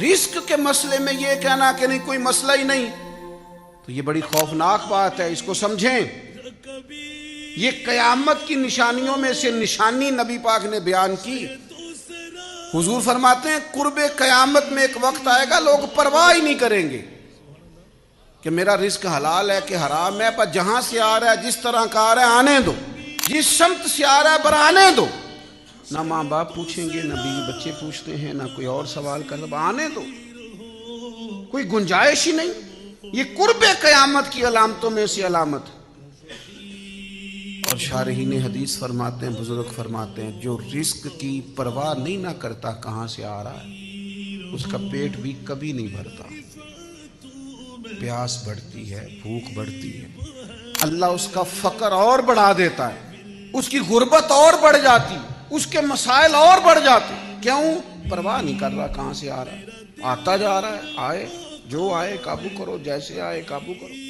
رزق کے مسئلے میں یہ کہنا کہ نہیں کوئی مسئلہ ہی نہیں، تو یہ بڑی خوفناک بات ہے، اس کو سمجھیں۔ یہ قیامت کی نشانیوں میں سے نشانی نبی پاک نے بیان کی۔ حضور فرماتے ہیں قرب قیامت میں ایک وقت آئے گا لوگ پرواہ ہی نہیں کریں گے کہ میرا رزق حلال ہے کہ حرام ہے، پر جہاں سے آ رہا ہے جس طرح کا آ رہا ہے آنے دو، جس سمت سے آ رہا ہے پر آنے دو۔ نہ ماں باپ پوچھیں گے، نہ بیوی بچے پوچھتے ہیں، نہ کوئی اور سوال کر رہا، آنے دو، کوئی گنجائش ہی نہیں۔ یہ قرب قیامت کی علامتوں میں سے علامت۔ اور شارحین حدیث فرماتے ہیں، بزرگ فرماتے ہیں، جو رزق کی پرواہ نہیں نہ کرتا کہاں سے آ رہا ہے، اس کا پیٹ بھی کبھی نہیں بھرتا، پیاس بڑھتی ہے، بھوک بڑھتی ہے، اللہ اس کا فقر اور بڑھا دیتا ہے، اس کی غربت اور بڑھ جاتی، اس کے مسائل اور بڑھ جاتے۔ کیوں؟ پرواہ نہیں کر رہا کہاں سے آ رہا ہے، آتا جا رہا ہے، آئے جو آئے قابو کرو، جیسے آئے قابو کرو۔